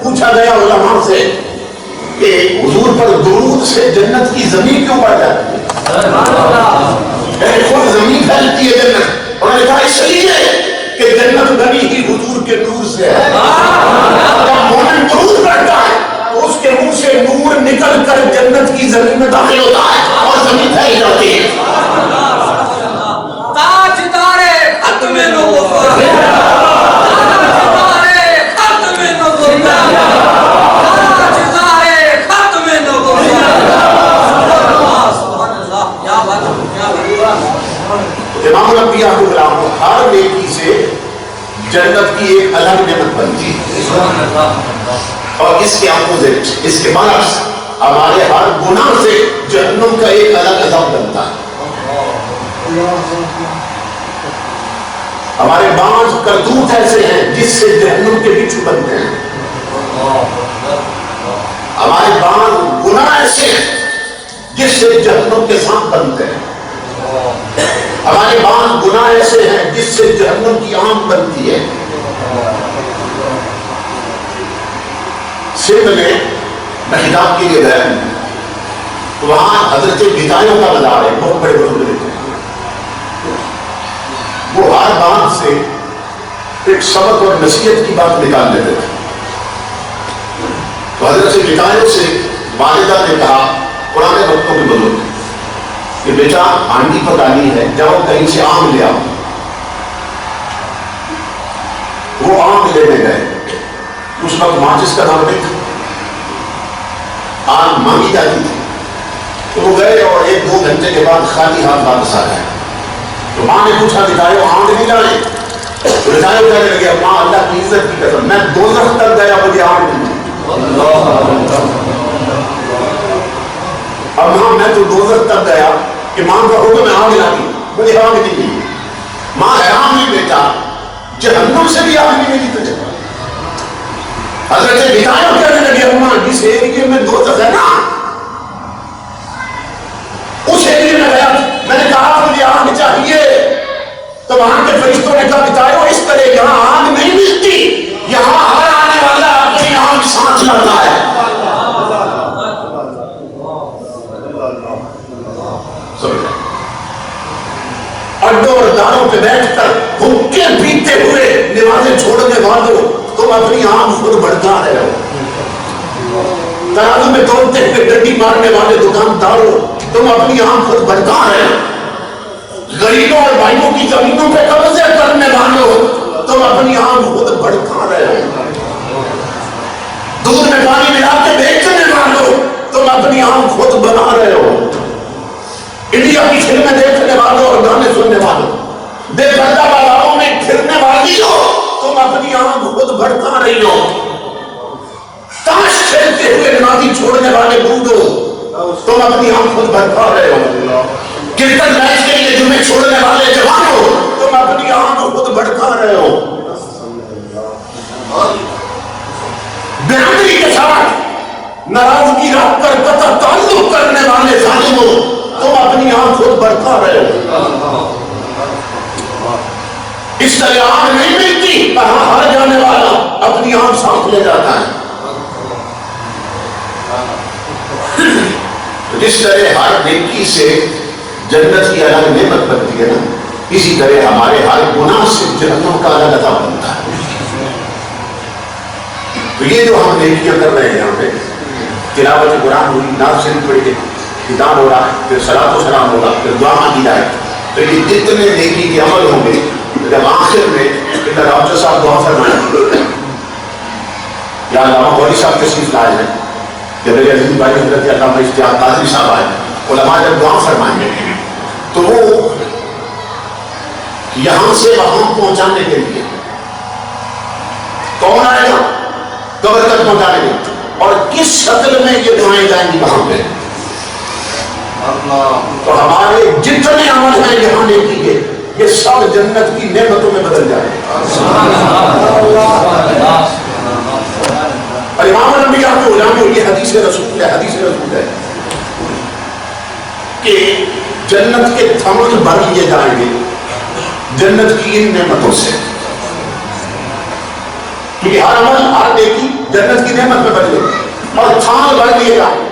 پوچھا گیا علماء سے کہ حضور پر درود سے جنت کی زمین کیوں بڑھ جاتی ہے؟ خود زمین پھیلتی ہے جنت، انہوں نے کہا اس لیے کہ جنت بنی ہی حضور کے نور سے ہے۔ جب مومن درود پڑھتا ہے تو اس کے منہ سے نور نکل کر جنت کی زمین میں داخل ہوتا ہے اور زمین پھیل جاتی ہے۔ امام الانبیاء کے غلام ہر نیکی سے جنت کی ایک الگ نعمت بنتی ہے، اور اس کے اپوزٹ، اس کے برعکس ہمارے ہر گناہ سے جہنم کا ایک الگ عذاب بنتا ہے۔ ہمارے بعض کرتوت ایسے ہیں جس سے جہنم کے بچھو بنتے ہیں، ہمارے بعض گناہ ایسے ہیں جس سے جہنم کے ساتھ بنتے ہیں، ہمارے بعض گناہ ایسے ہیں جس سے جہنم کی آنکھ بنتی ہے۔ سندھ میں میں خطاب کے لیے گیا تو وہاں حضرت بتائیوں کا مزار ہے، بہت بڑے بزرگ رہتے ہیں، وہ ہر بات سے ایک سبق اور نصیحت کی بات نکال لیتے تھے۔ تو حضرت بتائیوں سے والدہ نے کہا، پرانے وقتوں کے بزرگ، کہ بیٹا آنٹی پکانی ہے، جاؤ کہیں سے آم لے آؤ۔ وہ آم لینے گئے، اس وقت ماچس کا نام نہیں تھا، آم مانگی جاتی تھی، تو وہ گئے اور 1-2 گھنٹے کے بعد خالی ہاتھ واپس آ گئے۔ تو ماں نے پوچھا بتائیو آم نہیں لائے؟ تو بتائیو کہنے لگے، ماں اللہ کی عزت کی قسم میں دوزخ تک گیا، مجھے آم نہیں ملی۔ اب ماں میں تو دوزخ تک گیا کہ ماں کا حکم ہے آگ لاتی، مجھے آگ نہیں ملی۔ ماں حیران نہیں بیٹا، جہنم سے بھی آگ نہیں ملی تجھے؟ حضرت بتائیو کہنے لگے، اماں جس ایریے میں دوزخ ہے نا، اس ایریے میں گیا، میں نے کہا مجھے آگ چاہیے، تو وہاں کے فرشتوں نے کہا بتائیو اس طرح یہاں آگ نہیں ملتی، یہاں ہر آنے والا اپنی آگ سانس لاتا ہے۔ اڈوں اور داروں پہ بیٹھ کر حقے پیتے ہوئے نمازیں چھوڑنے والوں، تم اپنی آنکھ خود بڑھتا رہے ہو۔ ترازو میں توڑتے ہوئے ڈنڈی مارنے والے دکانداروں، تم اپنی آنکھ خود بڑھتا رہے ہو۔ غریبوں اور بھائیوں کی زمینوں پہ قبضے کرنے والوں، تم اپنی آنکھ خود بڑھتا رہے ہو۔ دودھ میں پانی ملا کے بیچنے والوں، تم اپنی آنکھ خود بنا رہے ہو۔ انڈیا کی فلمیں دیکھنے والوں اور گانے سننے والوں، بے پردہ بازاروں میں پھرنے والی ہو، تم اپنی آنکھ خود بڑھتا رہی ہو۔ تاش کھیلتے ہوئے نمازی چھوڑنے والے بوڑھو، تم اپنی آنکھ خود بڑھتا رہے ہو۔ کرکٹ میچ کے لیے جمعے چھوڑنے والے جوانوں، تم اپنی آنکھ خود بڑھتا رہے ہو۔ برادری کے ساتھ ناراضگی رکھ کر قطع تعلق کرنے والے ظالموں، تم اپنی آنکھ خود بڑھتا رہے ہو۔ اس طرح آنکھ نہیں ملتی نیکی کہاں ہر جانے والا اپنی آنکھ ساتھ لے جاتا ہے. جس طرح ہر نیکی سے جنت کی الگ نعمت بنتی ہے نا، اسی طرح ہمارے ہر گناہ سے جہنم کا الگ عذاب بنتا ہے. تو یہ جو ہم نیکیاں کر رہے ہیں یہاں پہ، تلاوت قرآن ہوئی، نعت شریف پڑھ کے خطاب ہو رہا ہے، پھر صلاۃ و سلام ہوگا، پھر دعا مانگی جائے، تو یہ جتنے نیکی کے عمل ہوں گے جب آخر میں ڈاکٹر صاحب دعا فرمائیں یا علامہ غوری صاحب تشریف لائے ہیں، جب میرے عزیز بھائی حضرت علامہ اشتیاق قادری صاحب آئے، علماء جب دعا فرمائیں گے تو وہ یہاں سے وہاں پہنچانے کے لیے کون آئے گا؟ قبر تک پہنچانے کے، اور کس شکل میں یہ دعائیں جائیں گی وہاں پہ؟ تو ہمارے جتنے عمل ہیں یہاں نیکی کے، یہ سب جنت کی نعمتوں میں بدل جائیں گے. اور امام الانبیاء کے علماء، یہ حدیث رسول ہے، حدیث رسول ہے کہ جنت کے تھمن بھر لیے جائیں گے جنت کی ان نعمتوں سے، کیونکہ ہر عمل ہر نیکی جنت کی نعمت میں بدلے، اور تھان بھر لیے جائیں،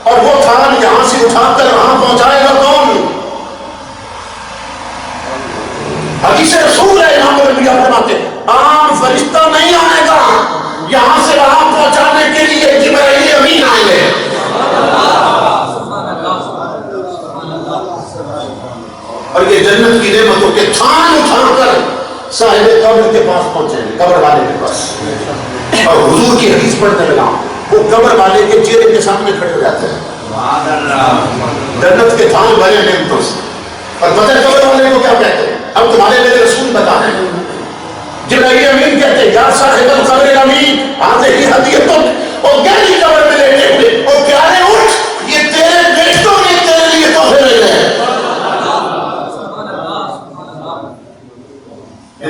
اور وہ تھان یہاں سے اٹھا کر وہاں پہنچائے گا کون؟ حدیث رسول ہے، امام الانبیاء فرماتے ہیں عام فرشتہ نہیں آئے گا، یہاں سے وہاں پہنچانے کے لیے جبرائیل امین آئیں گے. اور یہ جنت کی نعمتوں کے تھان اٹھا کر صاحب قبر کے پاس پہنچیں گے، قبر والے کے پاس. اور حضور کی حدیث پڑھنے لگا، وہ قبر والے کے چہرے کے سامنے کھڑے ہو جاتے ہیں جنت کے تھان بھرے نعمتوں سے. اور پتہ ہے قبر والے کو کیا کہتے ہیں؟ اب تمہارے میرے رسول بتا رہے ہیں، جبرائیل امین کہتے ہیں یا صاحب القبر الامین ہذہ ہدیۃ، اور گہری قبر میں لیٹے ہوئے اور پیارے اٹھ، یہ تیرے بیٹوں نے تیرے لیے تحفے بھیجے ہیں.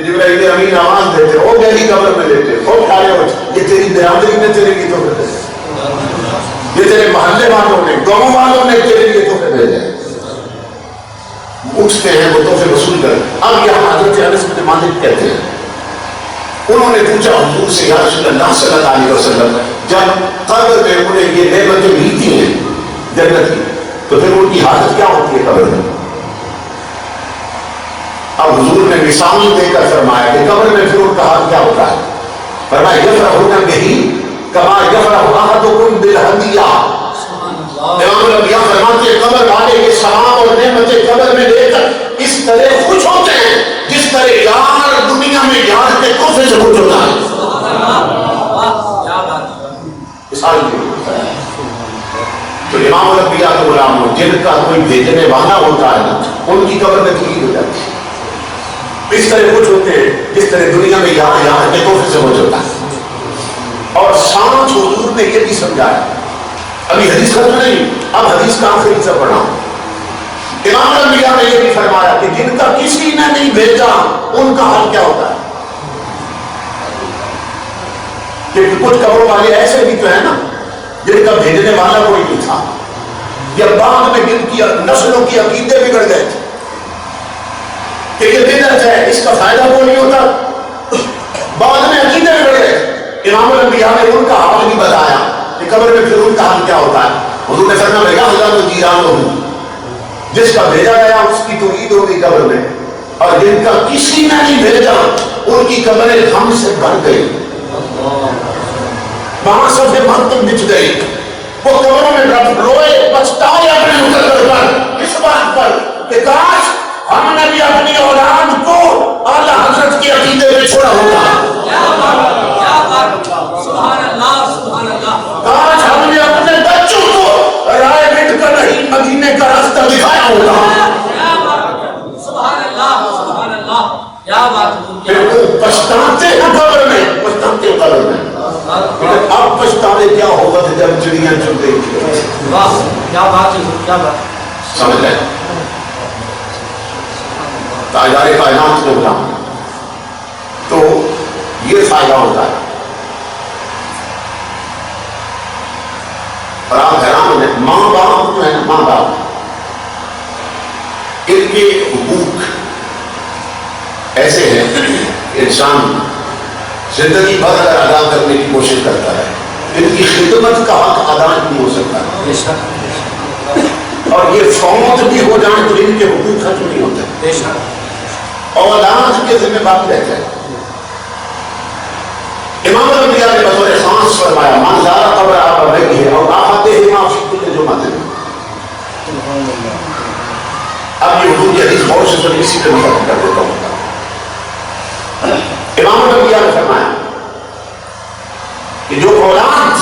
جبرائیل امین آواز دیتے، او گہری قبر میں لیٹے، او پیارے اٹھ، یہ تیری برادری نے تیرے لیے تحفے بھیجے ہیں، یہ تیرے محلے والوں نے، گاؤں والوں نے تیرے لیے تحفے بھیجے ہیں. اٹھتے ہیں وہ تحفے وصول کر. اب یہاں حضرت انس بن مالک کہتے ہیں، انہوں نے پوچھا حضور سے یا رسول اللہ صلی اللہ علیہ وسلم، جب قبر میں انہیں یہ نعمتیں ملتی ہیں جنت کی، تو پھر ان کی حالت کیا ہوتی ہے قبر میں؟ اب حضور نے مثال دے کر فرمایا کہ قبر میں پھر ان کا حال کیا ہوتا ہے. فرمایا یفرحون بہ کما یفرح احدکم بالہدیہ. امام الانبیاء فرماتے ہیں قبر والے یہ ثواب اور نعمتیں قبر میں لے کر اس طرح خوش ہوتے ہیں جس طرح یار دنیا میں یار کے تحفے سے خوش ہوتا ہے. مثال تو امام الانبیاء کے غلام جن کا کوئی بھیجنے والا ہوتا ہے نا، ان کی قبر میں خوشی ہو جاتی ہے، اس طرح خوش ہوتے ہیں جس طرح دنیا میں یار کے تحفے سے خوش ہوتا ہے. اور ساتھ حضور نے یہ بھی سمجھایا، ابھی حدیث ختم نہیں، اب حدیث کا آخری حصہ پڑھا. امام الانبیاء نے یہ بھی فرمایا کہ جن کا کسی نے نہیں بھیجا ان کا حال کیا ہوتا ہے. کہ کچھ قبر والے ایسے بھی تو ہیں نا جن کا بھیجنے والا کوئی نہیں تھا، یا بعد میں جن کی نسلوں کی عقیدے بگڑ گئے تھے کہ یہ بدعت ہے، اس کا فائدہ کوئی نہیں ہوتا، بعد میں عقیدے بگڑ گئے. امام الانبیاء نے ان کا حال بھی بتایا کہ قبر میں پھر ان کا حال کیا ہوتا ہے. حضور نے فرمایا یحزن جیرانہ، جس کا بھیجا گیا اس کی تو عید ہوگی قبر میں، اور جن کا کسی نے نہیں بھیجا ان کی قبریں غم سے بھر گئی، وہاں سب سے محتم بچ گئی. وہ قبروں میں رب روئے پچھتائے اپنے مقدر پر، اس بات پر کہ کاش ہم نے بھی اپنی اولاد کو اعلیٰ حضرت کی عقیدے میں چھوڑا ہوتا. کاش ہم نے اپنے بچوں کو رائے مٹ کر نہیں مدینے کا راستہ دکھایا ہوتا. پھر وہ پچھتاتے ہیں قبر میں، پچھتاتے ہیں قبر میں. اب پچھتانے کیا ہوگا جب چڑیاں چن گئی. کیا بات ہے، کیا بات سمجھ گئے. تاجدار کائنات کے غلام تو یہ فائدہ ہوتا ہے. اور آپ حیران ہیں، ماں باپ جو ہے نا، ماں باپ ان کے حقوق ایسے ہیں کہ انسان زندگی بھر اگر ادا کرنے کی کوشش کرتا ہے ان کی خدمت کا حق ادا نہیں ہو سکتا، اور یہ فوت بھی ہو جائیں تو ان کے حقوق ختم نہیں ہوتے، اولاد کے ذمہ باقی رہتا ہے۔ امام الانبیاء نے بطور خاص فرمایا من زار قبر آبائیہ اور آبائیہما فی کل جمعہ۔ اب یہ حضور کی حدیث غور سے سنی، اسی پہ مختم کر دیتا ہوں۔ امام الانبیاء نے فرمایا کہ جو اولاد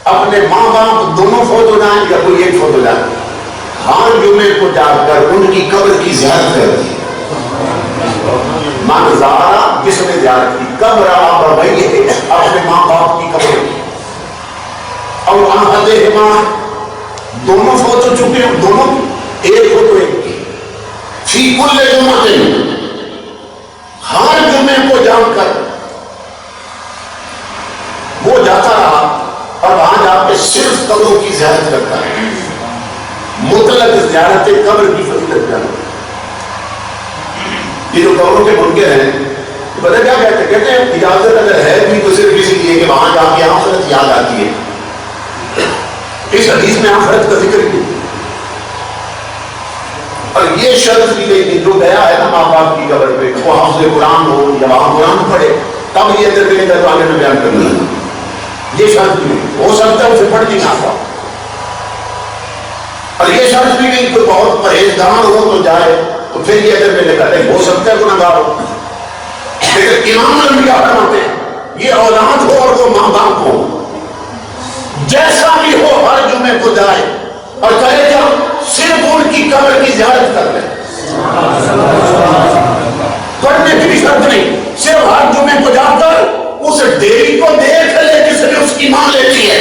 اپنے ماں باپ دونوں فوت ہو جائیں یا کوئی ایک فوت ہو جائے، ہر جمعے کو جا کر ان کی قبر کی زیارت کرتی ہے۔ من زارا، جس نے زیارت کی، قبر آبائیہ، اپنے ماں باپ کی قبر کی، اور احدہما، دونوں فوت ہو چکے ہیں، دونوں ایک ہو تو ایک کی، فی کل جمعہ، ہر جمعے کو جا کر وہ جاتا رہا اور وہاں جا کے صرف قبروں کی زیارت کرتا ہے، مطلق زیارت قبر کی فضیلت جانتا ہے۔ یہ جو قبروں کے منکر ہیں پتہ کیا کہتے ہیں اجازت اگر ہے بھی تو صرف اس لیے کہ وہاں جا کے آخرت یاد آتی ہے۔ اس حدیث میں آخرت کا ذکر نہیں، اور یہ شرط بھی نہیں کہ جو گیا ہے نا ماں باپ کی قبر پہ وہ حافظ قرآن ہو یا وہاں قرآن پڑھے تب یہ اندر ملے گا تو آگے میں بیان کرنا ہے، یہ شرط بھی نہیں، ہو سکتا ہے اسے پڑھ نہیں آتا، اور یہ شرط بھی نہیں کوئی بہت پرہیزگار ہو تو جائے تو پھر یہ اندر ملے گا، ہو سکتا ہے گناہگار ہو، لیکن امام الانبیاء فرماتے ہیں یہ اولاد ہو اور وہ ماں باپ ہو، جیسا بھی ہو ہر جمعے کو جائے اور کہے جب صرف ان کی قبر کی زیارت کر لیں، پڑھنے کی بھی شرط نہیں، صرف ہر جمعے کو جا کر اس ڈیری کو دیکھ لے جس نے اس کی ماں لیتی ہے،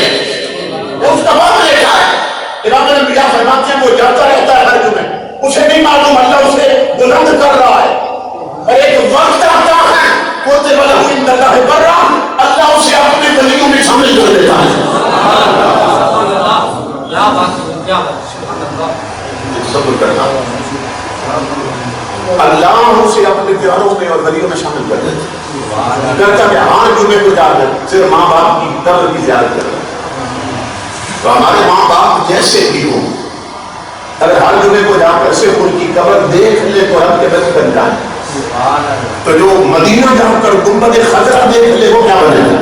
اس کا باپ لیتا ہے۔ امام الانبیاء فرماتے ہیں وہ جاتا رہتا ہے ہر جمعے، اسے نہیں معلوم اللہ اسے بلند کر رہا ہے، اور ایک وقت آتا ہے کوتے والا عند اللہ برا، اللہ اسے اپنے ولیوں میں شامل کر دیتا ہے۔ صبر کرنا، اللہ اسے اپنے پیاروں میں اور ولیوں میں شامل کر دیتا ہے، کہتا ہے ہاں جمعے کو جا کر صرف ماں باپ کی قبر کی زیارت کرتا ہے۔ تو ہمارے ماں باپ جیسے بھی ہوں اگر ہر جمعے کو جا کر صرف ان کی قبر دیکھ لے تو رب کے بچ بن جائے، تو جو مدینہ جا کر گنبد خضرا دیکھ لے وہ کیا بنے گا؟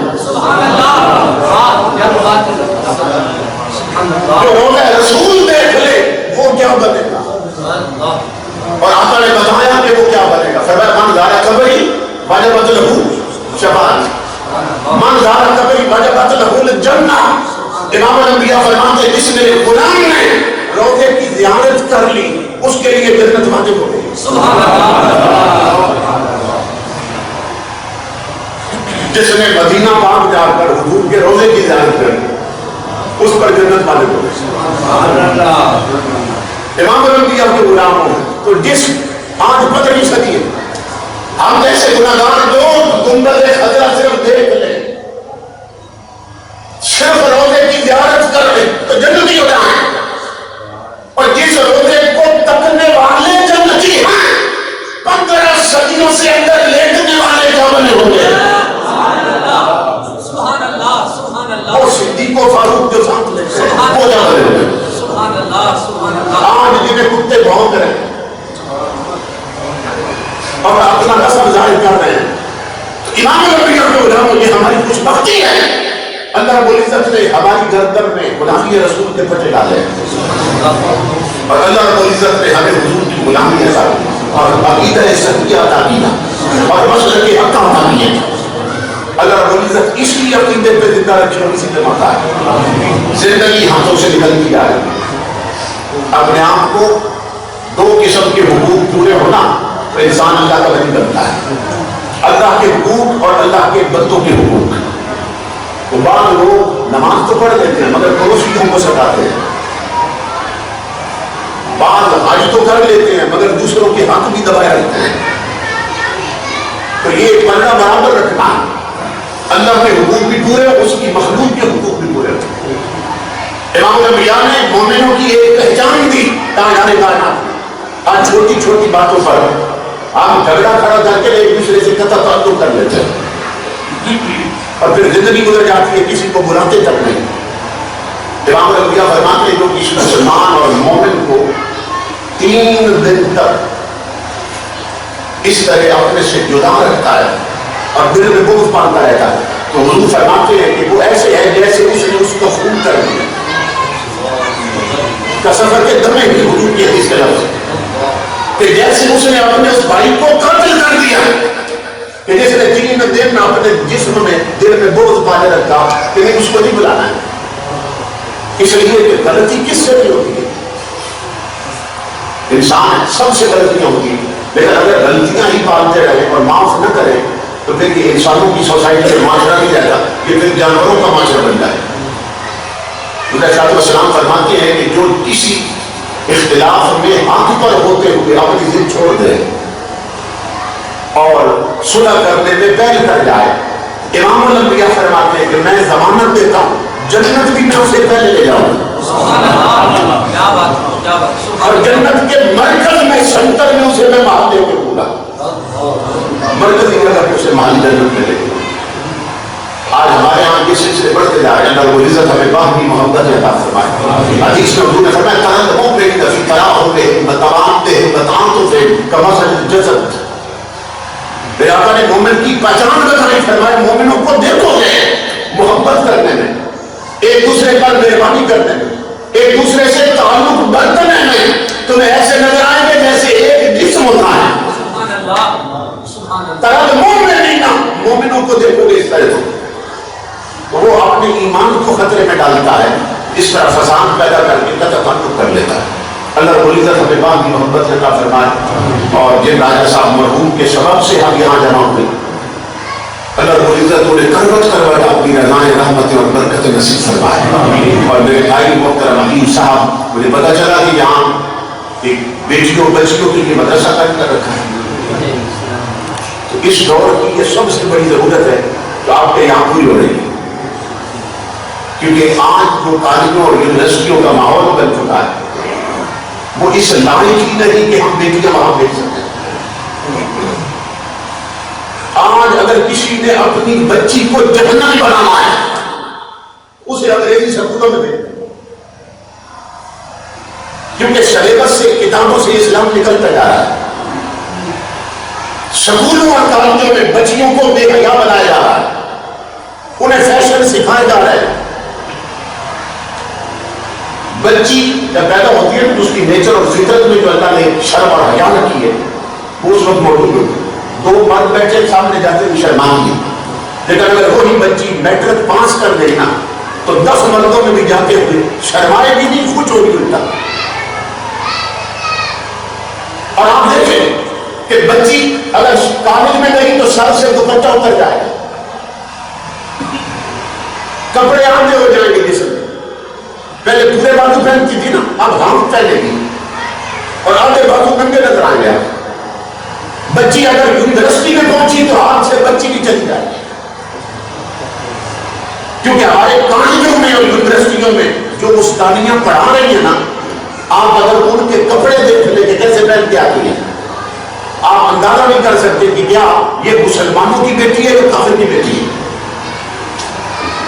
جو روضہ رسول دیکھ لے وہ کیا بنے گا؟ اور آقا نے بتایا کہ وہ کیا بنے گا، فرمایا من زار قبری وجبت لہ شفاعتی، من زار قبری وجبت لہ الجنہ۔ امام الانبیاء فرماتے ہیں جس میرے غلام نے روضے کی زیارت کر لی اس کے لیے جنت واجب ہو گئی۔ جس نے مدینہ پاک جا کر حضور کے روضے کی زیارت کر لی اس پر جنت واجب ہو گئی۔ امام الانبیاء کے غلاموں تو جس آج پتہ نہیں سکی ہے ہم جیسے گناہگار جو گنبد خضرا صرف دیکھ لیں، صرف روضے کی زیارت کر لیں تو جنتی ہو جائیں، اور جس روضے کو تکنے والے جنتی ہیں 15 صدیوں سے اندر لیٹنے والے کیا بنے ہوں گے؟ اور صدیق و فاروق جو ساتھ لیتے ہیں وہ کیا بنے ہوں گے؟ آج جنہیں کتے بھونک رہے ہیں اور اپنا نسب ظاہر کر رہے ہیں، تو امام الانبیاء کے غلاموں یہ ہماری خوش بختی ہے، اللہ رب العزت نے ہماری گردن میں غلامی رسول کے پٹے ڈالے اور اللہ رب العزت نے ہمیں حضور کی غلامی عطا کی اور عقیدہ صحیحہ عطا کیا اور مسلک حق عطا کیا۔ اللہ رب العزت اس لیے عقیدے پہ زندہ رکھے اور اسی پہ ماتا ہے۔ زندگی ہاتھوں سے نکلتی جا رہی ہے، اپنے آپ کو دو قسم کے حقوق پورے ہونا تو انسان اللہ کا بندی بنتا ہے، اللہ کے حقوق اور اللہ کے بندوں کے حقوق۔ تو بعض لوگ نماز تو پڑھ لیتے ہیں مگر پڑوسیوں کو ستاتے ہیں، بعض حج تو کر لیتے ہیں مگر دوسروں کے حق بھی دبائے رکھتے ہیں، تو یہ پلڑا برابر رکھنا، اللہ کے حقوق بھی پورے اس کی مخلوق کے حقوق بھی پورے رکھتے۔ امام الانبیاء نے مومنوں کی ایک پہچان دی تاجدار کائنات، آج چھوٹی چھوٹی باتوں پر ہم جھگڑا کھڑا کر کے ایک دوسرے سے قطع تعلق کر لیتے ہیں اور پھر زندگی گزر جاتی ہے، کسی کو بلاتے تک نہیں۔ امام الانبیاء فرماتے ہیں جو کسی مسلمان اور مومن کو 3 دن تک اس طرح اپنے سے جدا رکھتا ہے اور دل میں بغض پالتا رہتا ہے تو حضور فرماتے ہیں کہ وہ ایسے ہے جیسے اس نے اس کو خون کر دیا۔ کسفر کے دمے بھی حضور کی حدیث کے لفظ کہ جیسے اس نے اپنے اس بھائی کو قتل کر دیا، کہ جس نے 3 دن اپنے جسم میں دل میں بغض پالے رکھا کہ نہیں اس کو نہیں بلانا ہے۔ اس لیے کہ غلطی کس سے بھی ہوتی ہے؟ انسان سب سے غلطیاں ہوتی ہیں، لیکن اگر غلطیاں ہی پالتے رہے اور معاف نہ کریں تو پھر یہ انسانوں کی سوسائٹی میں معاشرہ نہیں رہتا، یہ پھر جانوروں کا معاشرہ بن جائے۔ حضور علیہ السلام فرماتے ہیں کہ جو کسی اختلاف میں حق پر ہوتے ہوئے اپنی ضد چھوڑ دے اور صلح کرنے میں پہل کر جائے، امام الانبیاء فرماتے ہیں کہ میں ضمانت دیتا ہوں جنت بھی میں اسے پہلے لے جاؤں اور جنت کے مرکز میں سنٹر میں اسے میں مار دے کے پورا مرکزی جگہ پہ اسے مال جنت میں لے گا۔ آج ہمارے یہاں یہ سلسلے بڑھتے جا رہے ہیں، اللہ رب العزت ہمیں باہمی محبت عطا فرمائے۔ حدیث میں حضور نے فرمایا تنازعوا بین فی تراحم وتوادهم وتعاطف کمثل الجسد۔ میرے آقا نے مومن کی پہچان بتائی، فرمایا مومنوں کو دیکھو گے محبت کرنے میں، ایک دوسرے پر مہربانی کرنے میں، ایک دوسرے سے تعلق برتنے میں تمہیں ایسے نظر آئیں گے جیسے ایک جسم ہوتا ہے۔ مومنوں کو دیکھو گے اس طرح تو وہ اپنے ایمان کو خطرے میں ڈالتا ہے، اس طرح فساد پیدا کر کے قطع تعلق کر لیتا ہے۔ اللہ رب العزت ہمیں باہمی محبت عطا فرمائے، اور جن راجہ صاحب مرحوم کے سبب سے ہم یہاں جمع ہوئے، اللہ رب العزت انہیں کروٹ کروٹ اپنی رضائیں رحمت اور برکت نصیب فرمائے۔ اور میرے بھائی محترم حکیم صاحب، مجھے پتا چلا کہ یہاں ایک بیٹیوں بچیوں کے لیے مدرسہ کر رکھا ہے، تو اس دور کی یہ سب سے بڑی ضرورت ہے تو آپ کے یہاں پوری ہو رہی ہے، کیونکہ آج جو کالجوں اور یونیورسٹیوں کا ماحول بن چکا ہے وہ اس لائق ہی نہیں کہ ہم بیٹیاں وہاں بھیج سکتے ہیں۔ آج اگر کسی نے اپنی بچی کو جہنمی بنانا ہے اسے انگریزی سکولوں میں بھیج دیں، کیونکہ سلیبس سے کتابوں سے اسلام نکلتا جا رہا ہے۔ سکولوں اور کالجوں میں بچیوں کو بے حیا بنایا جا رہا ہے، انہیں فیشن سکھائے جا رہے ہیں۔ بچی جب پیدا ہوتی ہے تو اس کی نیچر اور فطرت میں جو اللہ نے شرم اور حیا رکھی ہے وہ اس وقت موجود ہوتی ہے۔ 2 مرد بیٹھے سامنے جاتے ہیں شرمان کی، لیکن اگر وہی بچی میٹرک پاس کر دینا تو 10 مردوں میں بھی جاتے ہوئے شرمائے بھی نہیں، کچھ ہو بھی ملتا۔ اور آپ دیکھیں کہ بچی اگر کالج میں نہیں تو سر سے دوپٹہ اتر جائے گا، کپڑے آدھے ہو جائیں گے جسم میں، پہلے پورے بازو پہنتی تھی نا، اب ہاف پہنے گی اور آدھے بازو ننگے نظر آئیں گے۔ بچی اگر یونیورسٹی میں پہنچی تو ہاتھ سے بچی بھی چلی جائے گی، کیونکہ ہمارے کالجوں میں اور یونیورسٹیوں میں جو استادیاں پڑھا رہی ہیں نا، آپ اگر ان کے کپڑے دیکھ لیں کہ کیسے پہن کے آتی ہیں آپ اندازہ نہیں کر سکتے کہ کیا یہ مسلمانوں کی بیٹی ہے یا کافر کی بیٹی ہے۔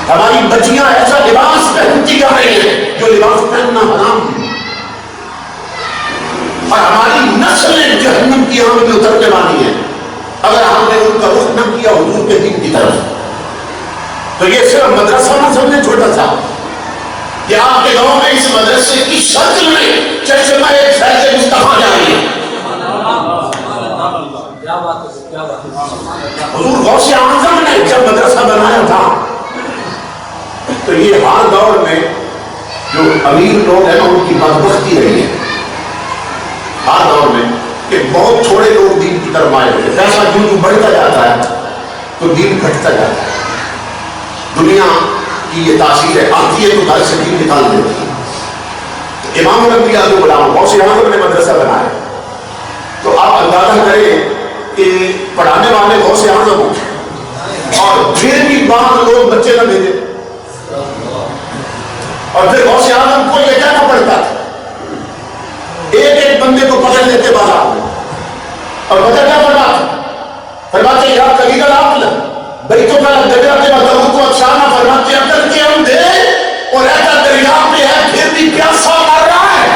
ہماری بچیاں ایسا لباس پہنتی جا رہی ہیں جو لباس پہننا حرام ہے، اور ہماری نسلیں جہنم کی آگ میں اترنے والی ہیں اگر ہم نے ان کا رخ نہ کیا حضور کے دین کی طرف۔ تو یہ صرف مدرسہ نہ سمجھے چھوٹا سا کہ آپ کے گاؤں میں اس مدرسے کی شکل میں چشمہ فیض مصطفیٰ جاری ہے۔ حضور غوث اعظم نے جب مدرسہ بنایا تھا تو یہ ہر دور میں جو امیر لوگ ہیں ان کی بدبختی رہی ہے، ہر دور میں کہ بہت تھوڑے لوگ دین کی طرف آئے ہوئے، پیسہ جو بڑھتا جاتا ہے تو دین گھٹتا جاتا ہے۔ دنیا کی یہ تاثیر ہے، آتی ہے تو گھر سے دین نکال دیتی ہے۔ امام الانبیاء کو غلام غوث اعظم نے مدرسہ بنایا تو آپ اندازہ کریں کہ پڑھانے والے غوث اعظم ہوں اور پھر بھی بعض لوگ بچے نہ بھیجے، اور پھر غوث اعظم کو یہ کہنا پڑتا تھا، ایک ایک بندے کو پکڑ لیتے بازار میں اور پتہ کیا فرماتے یا قلیل العقل بیتک الگجرۃ وتموت اجسامنا، فرماتے عقل کے اندھے اور ایسا دریا میں ہے پھر بھی پیاسا مر رہا ہے.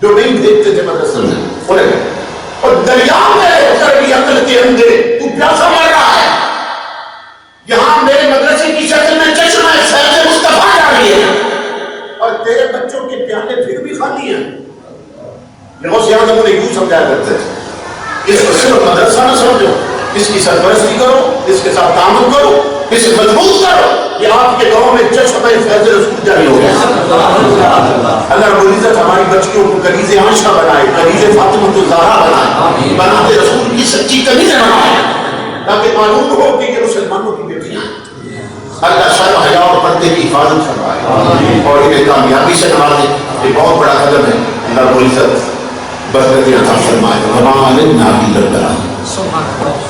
جو نہیں دیکھتے تھے مدرسے میں پورے اور دریا میں ہو کر بھی عقل کے اندھے تو پیاسا مر رہا ہے. یہاں میرے مدرسے کی شکل میں چشمہ فیض مصطفیٰ جاری ہے اور تیرے بچوں کے پیالے پھر بھی خالی ہیں. یہ غوث اعظم نے یوں سمجھایا کرتے تھے اس کو صرف مدرسہ نہ سمجھو، اس کی سرپرستی کرو، اس کے ساتھ تعامل کرو، اسے مضبوط کرو. یہ آپ کے گاؤں میں چشمہ فیض رسول جاری ہو گیا. اللہ رب العزت ہماری بچیوں کو کنیز عائشہ بنائے، کنیز فاطمہ الزہرا بنائے، بناتے رسول کی سچی کنیزیں بنائے تاکہ معلوم ہو کہ یہ مسلمانوں کی بیٹیاں ہیں. اللہ شرم حیا اور پردے کی حفاظت فرمائے اور انہیں کامیابی سے نوازے. یہ بہت بڑا قدم ہے. اللہ رب العزت برکتیں عطا فرمائے. وما علمنا الا البلاغ.